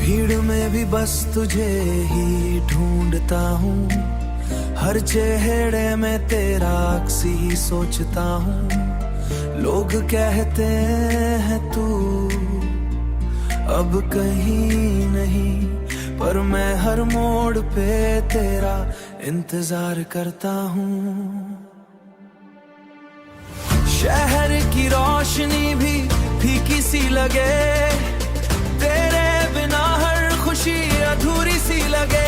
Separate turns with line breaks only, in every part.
भीड़ में भी बस तुझे ही ढूंढता हूँ, हर चेहरे में तेरा अक्स ही सोचता हूँ। लोग कहते हैं तू अब कहीं नहीं, पर मैं हर मोड़ पे तेरा इंतजार करता हूँ। शहर की रोशनी भी फीकी सी लगे, तेरे बिना हर खुशी अधूरी सी लगे।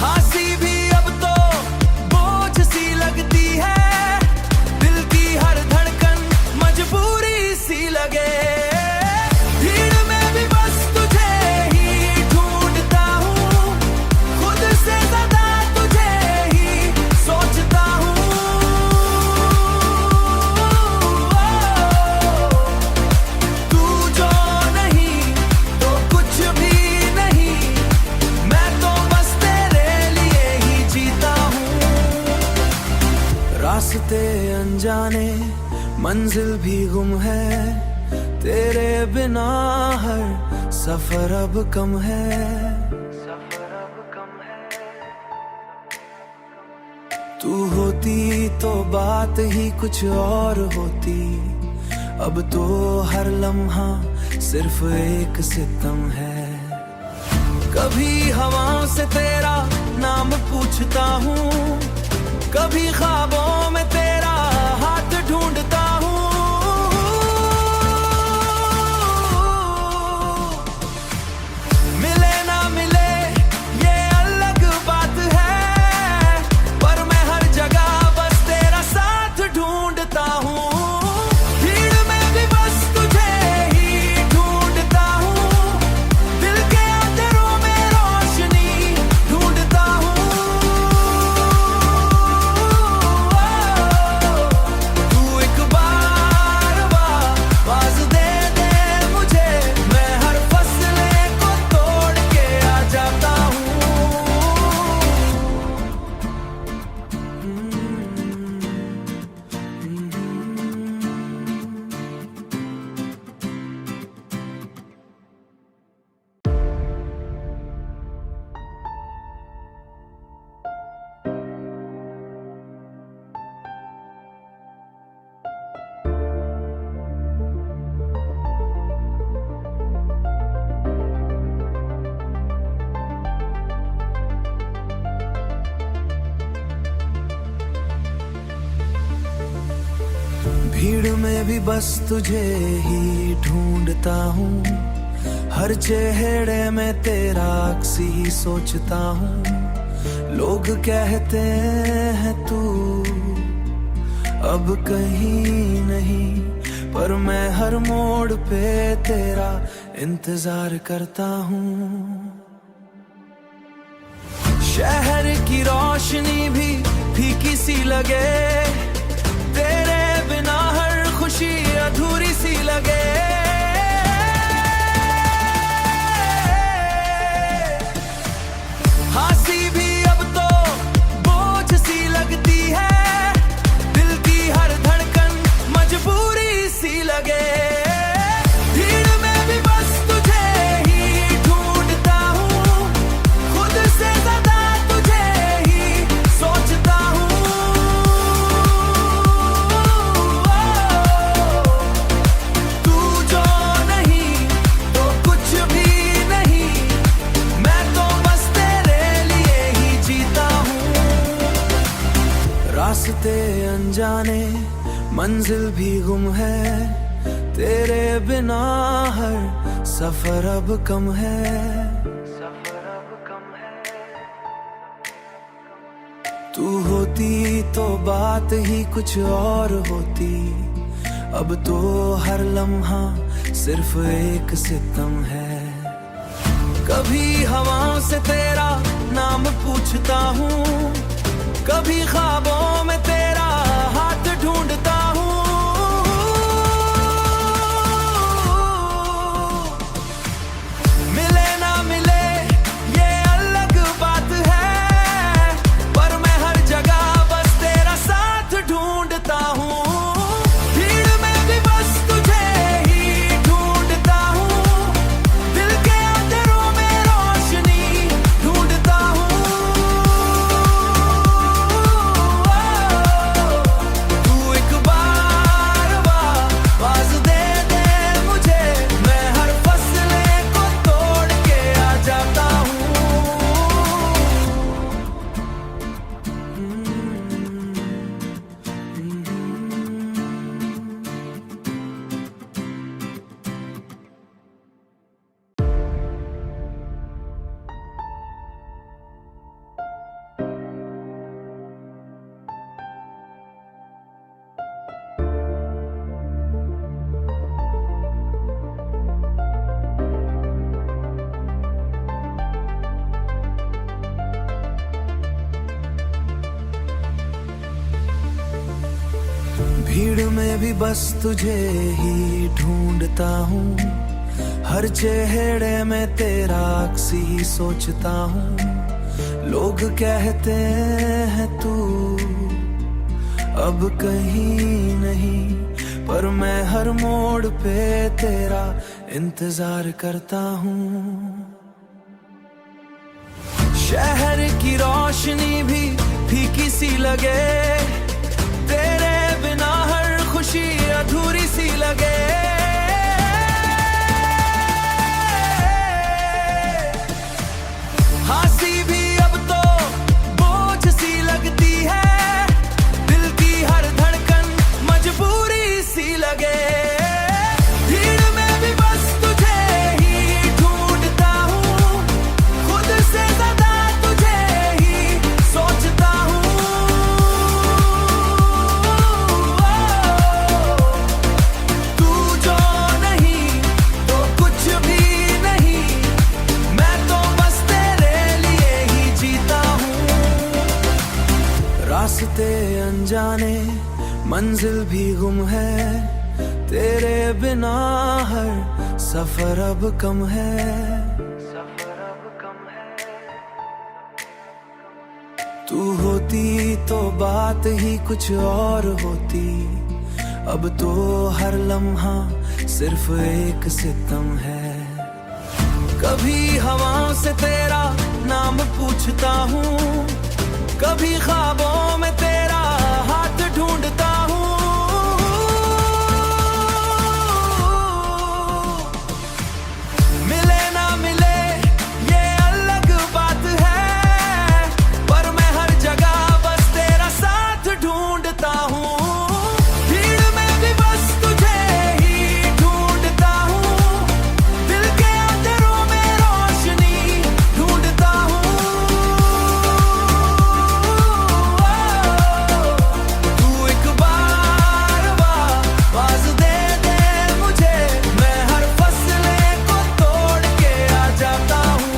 हंसी भी अब तो बोझ सी लगती है, दिल की हर धड़कन मजबूरी सी लगे। भीड़ में भी बस तुझे ही ढूंढता हूँ, खुद से ज्यादा तुझे ही सोचता हूँ। तू जो नहीं तो कुछ भी नहीं, मैं तो बस तेरे लिए ही जीता हूँ। रास्ते अनजाने मंजिल भी गुम है, तेरे बिना हर सफर अब कम है। तू होती तो बात ही कुछ और होती, अब तो हर लम्हा सिर्फ एक सितम है। कभी हवाओं से तेरा नाम पूछता हूँ, कभी ख्वाबों में तेरा हाथ ढूंढता हूँ। मिले ना मिले ये अलग बात है, पर मैं हर जगह बस तेरा साथ ढूंढता हूँ। भीड़ में भी बस तुझे ही ढूंढता हूँ, दिल के अंधेरों में रोशनी ढूंढता हूँ। तू एक बार आवाज दे दे मुझे, मैं हर फसले को तोड़ के आ जाता हूँ। भीड़ में भी बस तुझे ही ढूंढता हूँ, हर चेहरे में तेरा अक्स ही सोचता हूँ। लोग कहते हैं तू अब कहीं नहीं, पर मैं हर मोड़ पे तेरा इंतजार करता हूँ। शहर की रोशनी भी फीकी सी लगे, तेरे बिना हर खुशी अधूरी सी लगे। हंसी भी अब तो बोझ सी लगती है, दिल की हर धड़कन मजबूरी सी लगे। भीड़ में भी बस तुझे ही ढूंढता हूँ, खुद से ज्यादा तुझे ही सोचता हूँ। तू जो नहीं तो कुछ भी नहीं, मैं तो बस तेरे लिए ही जीता हूँ। रास्ते अनजाने मंजिल भी गुम है, तेरे बिना हर सफर अब कम है। तू होती तो बात ही कुछ और होती, अब तो हर लम्हा सिर्फ एक सितम है। कभी हवाओं से तेरा नाम पूछता हूँ, कभी ख्वाबों में तेरा हाथ ढूंढता हूँ। मिले ना मिले ये अलग बात है, पर मैं हर जगह बस तेरा साथ ढूंढता हूँ। भीड़ में भी भीड़ में भी बस तुझे ही ढूंढता हूँ, हर चेहरे में तेरा अक्स ही सोचता हूँ। लोग कहते हैं तू अब कहीं नहीं, पर मैं हर मोड़ पे तेरा इंतजार करता हूँ। शहर की रोशनी भी फीकी सी लगे, तेरे बिना हर खुशी अधूरी सी लगे। हंसी भी अब तो बोझ सी लगती है, दिल की हर धड़कन मजबूरी सी लगे। भीड़ में भी बस तुझे ही ढूंढता हूँ, खुद से ज्यादा तुझे ही सोचता हूँ। तू जो नहीं तो कुछ भी नहीं, मैं तो बस तेरे लिए ही जीता हूँ। रास्ते अनजाने मंजिल भी गुम है, तेरे बिना हर सफर अब कम है। तू होती तो बात ही कुछ और होती, अब तो हर लम्हा सिर्फ एक सितम है। कभी हवाओं से तेरा नाम पूछता हूँ, कभी ख्वाबों में तेरा हाथ ढूंढता हूँ। मिले ना मिले ये अलग बात है, पर मैं हर जगह बस तेरा साथ ढूंढता हूँ। भीड़ में भी बस तुझे ही ढूंढता हूँ, दिल के अंधेरों में रोशनी ढूंढता हूँ। तू एक बार आवाज दे दे मुझे, मैं हर फसले को तोड़ के आ जाता हूँ।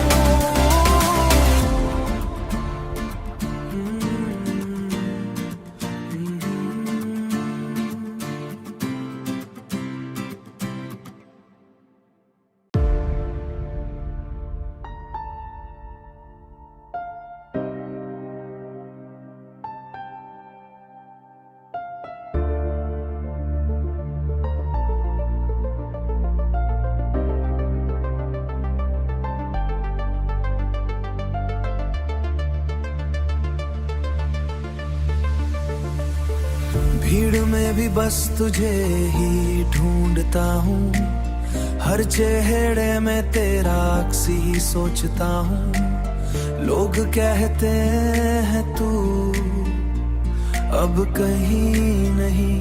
भीड़ में भी बस तुझे ही ढूंढता हूँ, हर चेहरे में तेरा अक्स ही सोचता हूँ। लोग कहते हैं तू अब कहीं नहीं,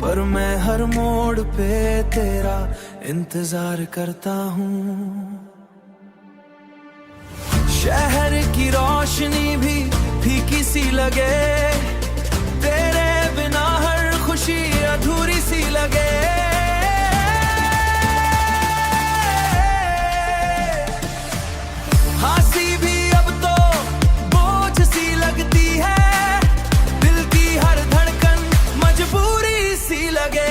पर मैं हर मोड़ पे तेरा इंतजार करता हूँ। शहर की रोशनी भी फीकी सी लगे, तेरे बिना हर खुशी अधूरी सी लगे। हंसी भी अब तो बोझ सी लगती है, दिल की हर धड़कन मजबूरी सी लगे।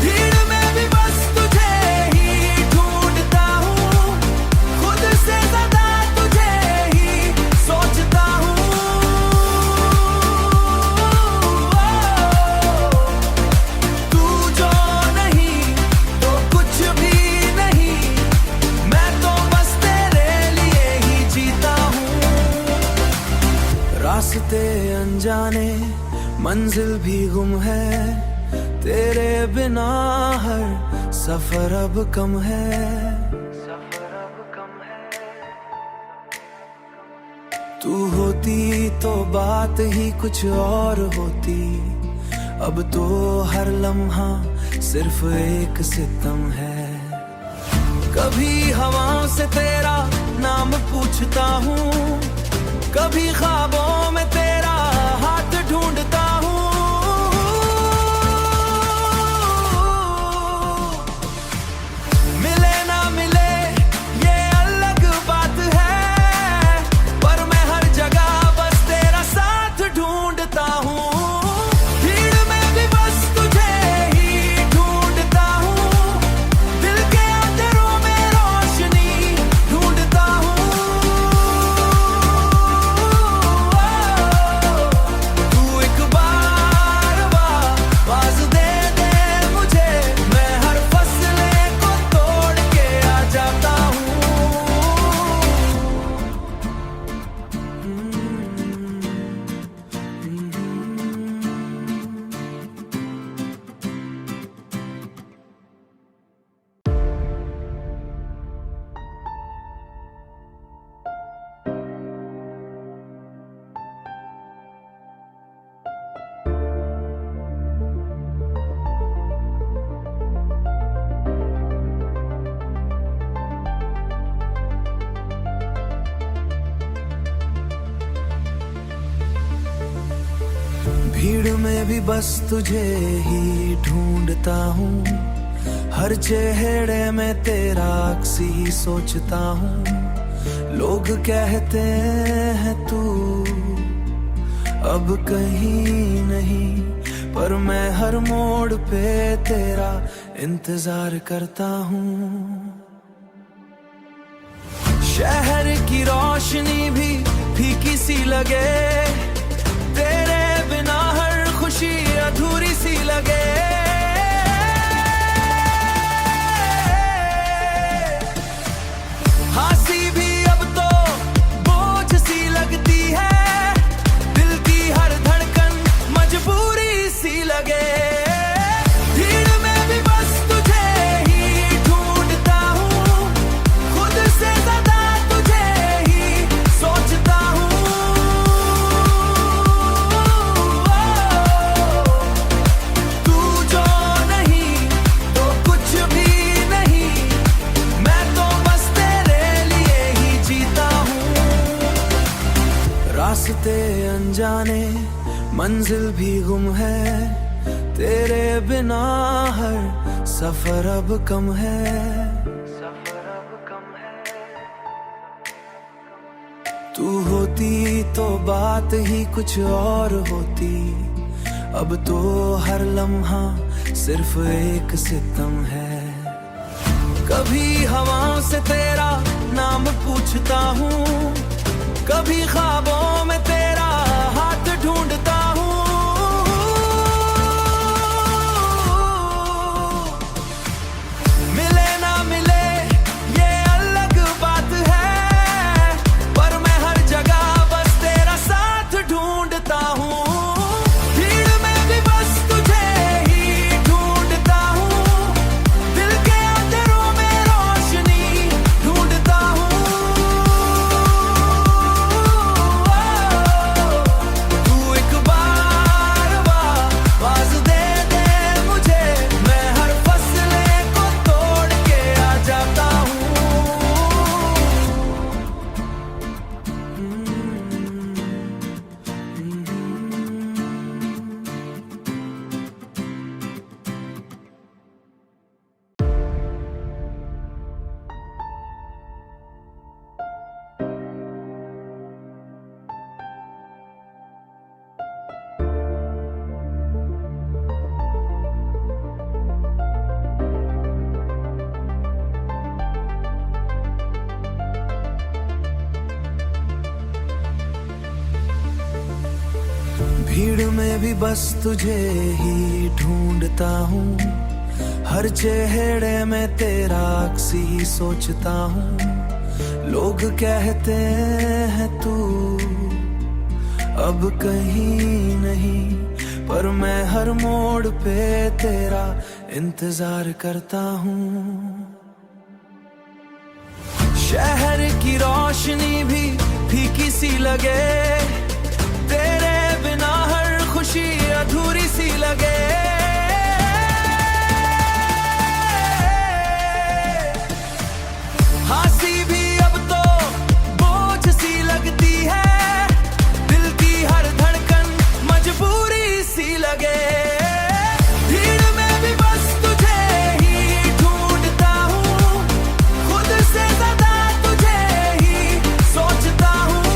भीड़ में भी बस तुझे ही ढूंढता हूँ, खुद से ज्यादा तुझे ही सोचता हूँ। तू जो नहीं तो कुछ भी नहीं, मैं तो बस तेरे लिए ही जीता हूँ। रास्ते अनजाने मंजिल भी गुम है, तेरे बिना हर सफर अब कम है। तू होती तो बात ही कुछ और होती, अब तो हर लम्हा सिर्फ एक सितम है। कभी हवाओं से तेरा नाम पूछता हूँ, कभी ख्वाबों में तेरा हाथ ढूंढता हूँ। मिले ना मिले ये अलग बात है, पर मैं हर जगह बस तेरा साथ ढूंढता हूँ। भीड़ में भी भीड़ में भी बस तुझे ही ढूंढता हूँ, हर चेहरे में तेरा अक्स ही सोचता हूँ। लोग कहते हैं तू अब कहीं नहीं, पर मैं हर मोड़ पे तेरा इंतजार करता हूँ। शहर की रोशनी भी फीकी सी लगे, तेरे बिना हर खुशी अधूरी सी लगे। हंसी भी अब तो बोझ सी लगती है, दिल की हर धड़कन मजबूरी सी लगे। भीड़ में भी बस तुझे ही ढूंढता हूँ, खुद से ज्यादा तुझे ही सोचता हूँ। तू जो नहीं तो कुछ भी नहीं, मैं तो बस तेरे लिए ही जीता हूँ। रास्ते अनजाने मंजिल भी गुम है, तेरे बिना हर सफर अब कम है। तू होती तो बात ही कुछ और होती, अब तो हर लम्हा सिर्फ एक सितम है। कभी हवाओं से तेरा नाम पूछता हूँ, कभी ख्वाबों में तेरा हाथ ढूंढता हूँ। मिले ना मिले ये अलग बात है, पर मैं हर जगह बस तेरा साथ ढूंढता हूँ। भीड़ में भी बस तुझे ही ढूंढता हूँ, दिल के अंधेरों में रोशनी ढूंढता हूँ। तू एक बार आवाज दे दे मुझे, मैं हर फसले को तोड़ के आ जाता हूँ। भीड़ में भी बस तुझे ही ढूंढता हूँ, हर चेहरे में तेरा अक्स ही सोचता हूँ। लोग कहते हैं तू अब कहीं नहीं, पर मैं हर मोड़ पे तेरा इंतजार करता हूँ। शहर की रोशनी भी फीकी सी लगे, तेरे बिना हर खुशी अधूरी सी लगे। हंसी भी अब तो बोझ सी लगती है, दिल की हर धड़कन मजबूरी सी लगे। भीड़ में भी बस तुझे ही ढूंढता हूँ, खुद से ज्यादा तुझे ही सोचता हूँ।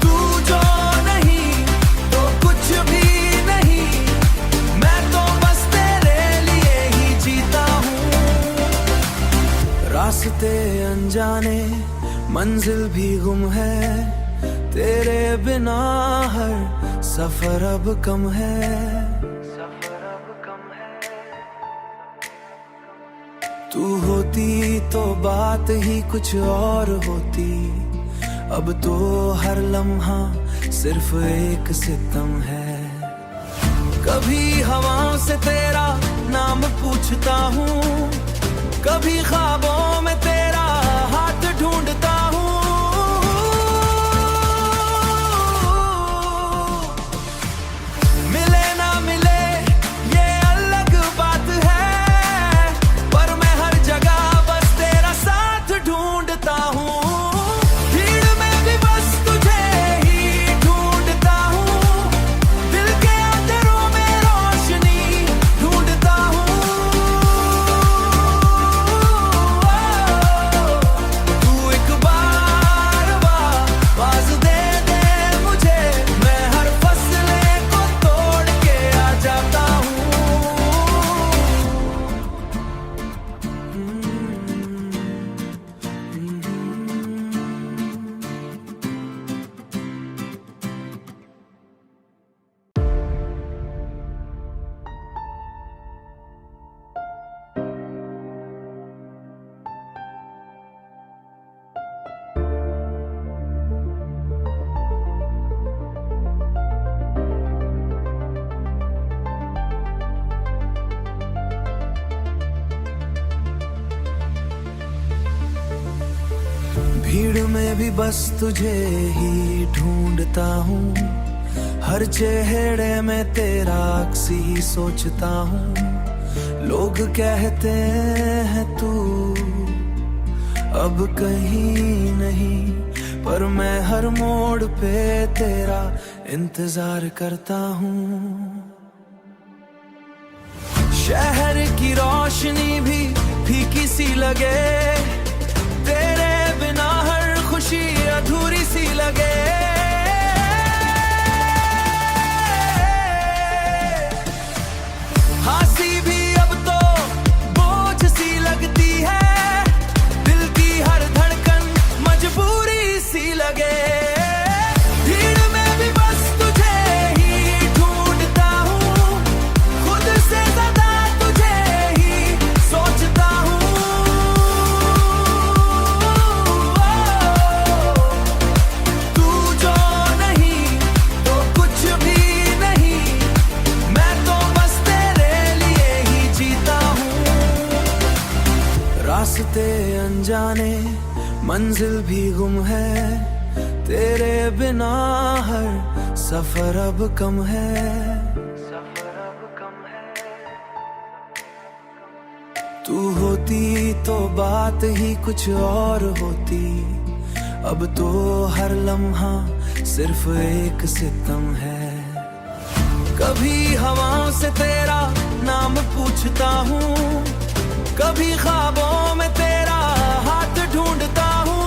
तू जो नहीं तो कुछ भी नहीं, मैं तो बस तेरे लिए ही जीता हूँ। रास्ते अनजाने मंजिल भी गुम है, तेरे बिना हर सफर अब कम है। तू होती तो बात ही कुछ और होती, अब तो हर लम्हा सिर्फ एक सितम है। कभी हवाओं से तेरा नाम पूछता हूँ, कभी ख्वाबों में तेरा हाथ ढूंढता हूँ। मिले ना मिले ये अलग बात है, पर मैं हर जगह बस तेरा साथ ढूंढता हूँ। भीड़ में भी भीड़ में भी बस तुझे ही ढूंढता हूँ, हर चेहरे में तेरा अक्स ही सोचता हूँ। लोग कहते हैं तू अब कहीं नहीं, पर मैं हर मोड़ पे तेरा इंतजार करता हूँ। शहर की रोशनी भी फीकी सी लगे, तेरे बिना हर खुशी अधूरी सी लगे। हंसी भी अब तो बोझ सी लगती है, दिल की हर धड़कन मजबूरी सी लगे। भीड़ में भी बस तुझे ही ढूंढता हूँ, खुद से ज्यादा तुझे ही सोचता हूँ। तू जो नहीं तो कुछ भी नहीं, मैं तो बस तेरे लिए ही जीता हूँ। रास्ते अनजाने मंजिल भी गुम है, तेरे बिना हर सफर अब कम है। तू होती तो बात ही कुछ और होती, अब तो हर लम्हा सिर्फ एक सितम है। कभी हवाओं से तेरा नाम पूछता हूँ, कभी ख्वाबों में तेरा हाथ ढूंढता हूँ।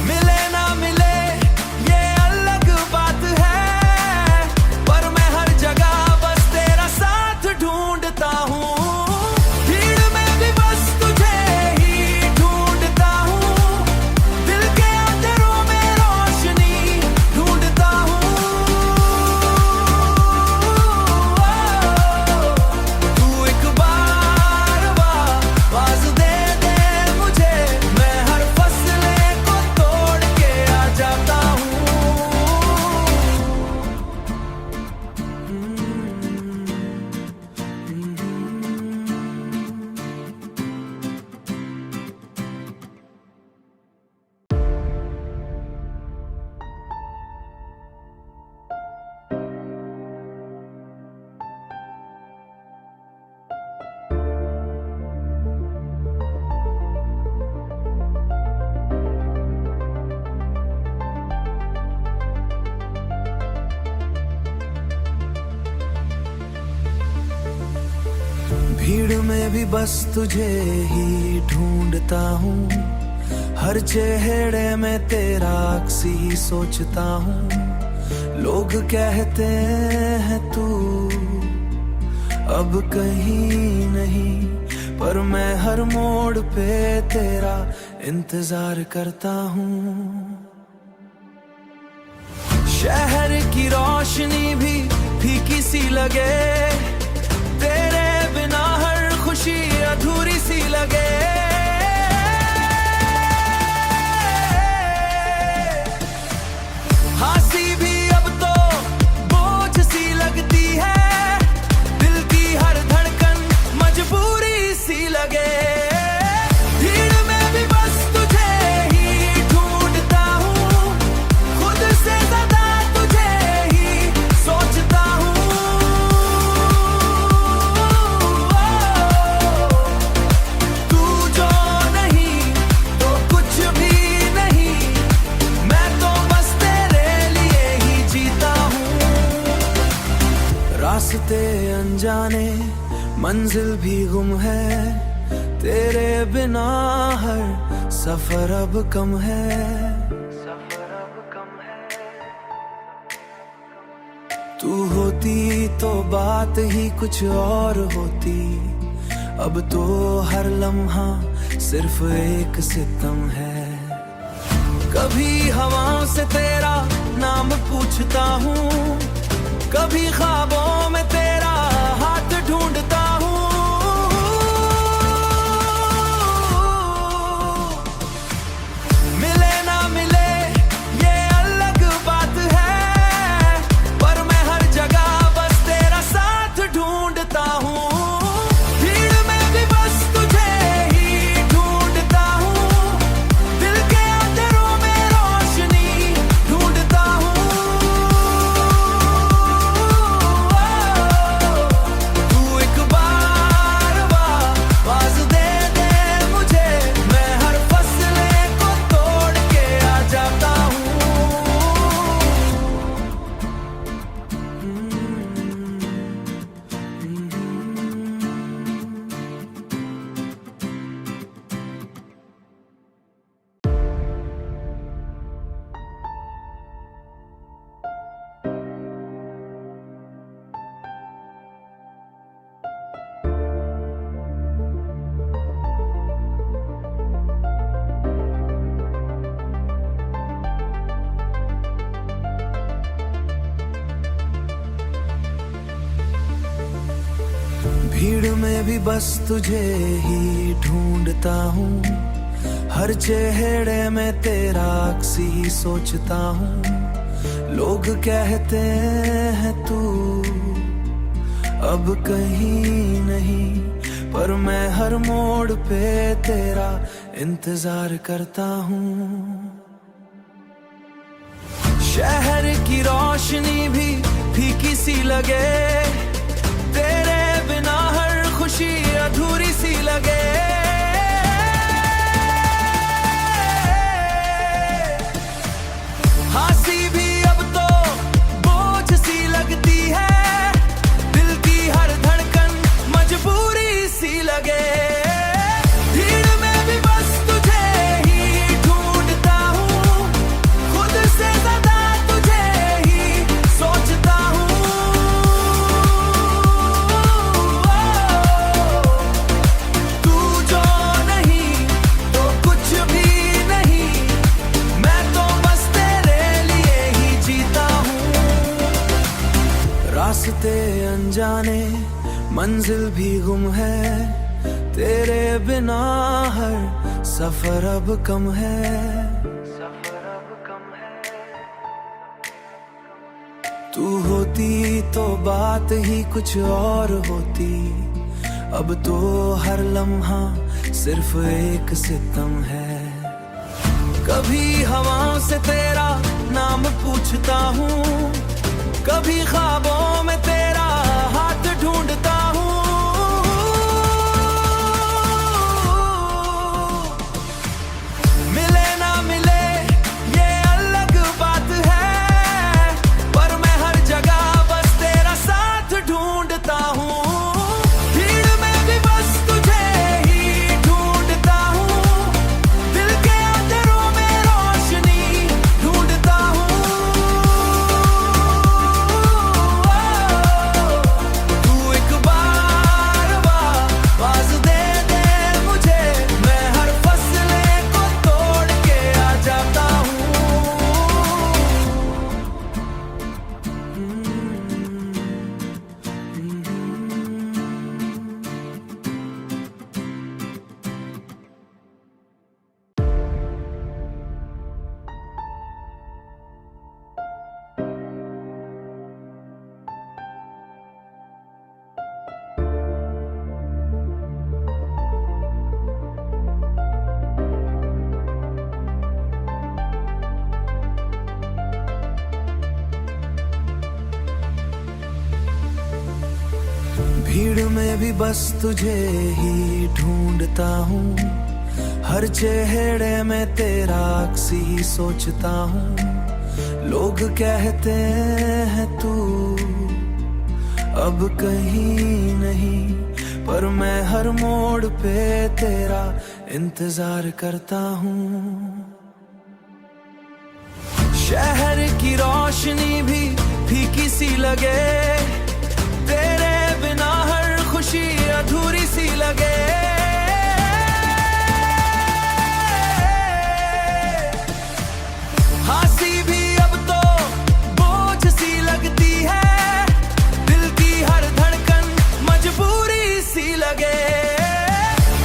मिले ना मिले ये अलग बात है, पर मैं हर जगह बस तेरा साथ ढूंढता हूँ। भीड़ में भी बस तुझे ही ढूंढता हूँ, दिल के अंधेरों में रोशनी ढूंढता हूँ। तू एक बार आवाज दे दे मुझे, मैं हर फसले को तोड़ के आ जाता हूँ। भीड़ में भी बस तुझे ही ढूंढता हूँ, हर चेहरे में तेरा अक्स ही सोचता हूँ। लोग कहते हैं तू अब कहीं नहीं, पर मैं हर मोड़ पे तेरा इंतजार करता हूँ। शहर की रोशनी भी फीकी सी लगे, तेरे बिना हर खुशी अधूरी सी लगे। हंसी भी अब तो बोझ सी लगती है, दिल की हर धड़कन मजबूरी सी लगे। भीड़ में भी बस तुझे ही ढूंढता हूँ, खुद से ज्यादा तुझे ही सोचता हूँ। तू जो नहीं तो कुछ भी नहीं, मैं तो बस तेरे लिए ही जीता हूँ। रास्ते अनजाने मंजिल भी गुम है, तेरे बिना हर सफर अब कम है। तू होती तो बात ही कुछ और होती, अब तो हर लम्हा सिर्फ एक सितम है। कभी हवाओं से तेरा नाम पूछता हूँ, कभी ख्वाबों में तेरा हाथ ढूंढता हूँ। मिले ना मिले ये अलग बात है, पर मैं हर जगह बस तेरा साथ ढूंढता हूँ। भीड़ में भी भीड़ में भी बस तुझे ही ढूंढता हूँ, हर चेहरे में तेरा अक्स ही सोचता हूँ। लोग कहते हैं तू अब कहीं नहीं, पर मैं हर मोड़ पे तेरा इंतजार करता हूँ। शहर की रोशनी भी फीकी सी लगे, तेरे बिना हर खुशी अधूरी सी लगे। हंसी भी अब तो बोझ सी लगती है, दिल की हर धड़कन मजबूरी सी लगे। भीड़ में भी बस तुझे ही ढूंढता हूँ, खुद से ज्यादा तुझे ही सोचता हूँ। तू जो नहीं तो कुछ भी नहीं, मैं तो बस तेरे लिए ही जीता हूँ। रास्ते अनजाने मंजिल भी गुम है, तेरे बिना हर सफर अब कम है। तू होती तो बात ही कुछ और होती, अब तो हर लम्हा सिर्फ एक सितम है। कभी हवाओं से तेरा नाम पूछता हूँ, कभी ख्वाबों में तेरा हाथ ढूंढता हूँ। मिले ना मिले ये अलग बात है, पर मैं हर जगह बस तेरा साथ ढूंढता हूँ। भीड़ में भी बस तुझे ही ढूंढता हूँ, दिल के अंधेरों में रोशनी ढूंढता हूँ। तू एक बार आवाज दे दे मुझे, मैं हर फसले को तोड़ के आ जाता हूँ। भीड़ में भी बस तुझे ही ढूंढता हूँ, हर चेहरे में तेरा अक्स ही सोचता हूँ। लोग कहते हैं तू अब कहीं नहीं, पर मैं हर मोड़ पे तेरा इंतजार करता हूँ। शहर की रोशनी भी फीकी सी लगे, तेरे बिना हर खुशी अधूरी सी लगे। हंसी भी अब तो बोझ सी लगती है, दिल की हर धड़कन मजबूरी सी लगे।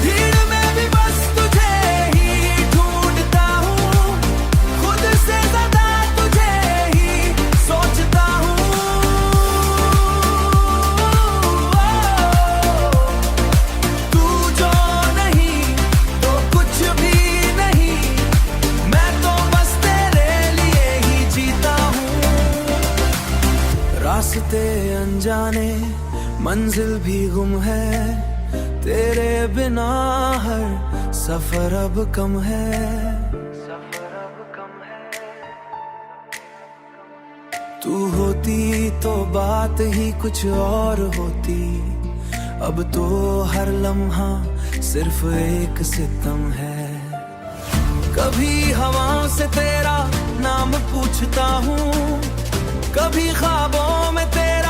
भीड़ में भी बस तुझे ही ढूंढता हूँ, खुद से ज्यादा तुझे ही सोचता हूँ। तू जो नहीं तो कुछ भी नहीं, मैं तो बस तेरे लिए ही जीता हूँ। रास्ते अनजाने मंजिल भी गुम है, तेरे बिना हर सफर अब कम है। तू होती तो बात ही कुछ और होती, अब तो हर लम्हा सिर्फ एक सितम है। कभी हवाओं से तेरा नाम पूछता हूँ, कभी ख्वाबों में तेरा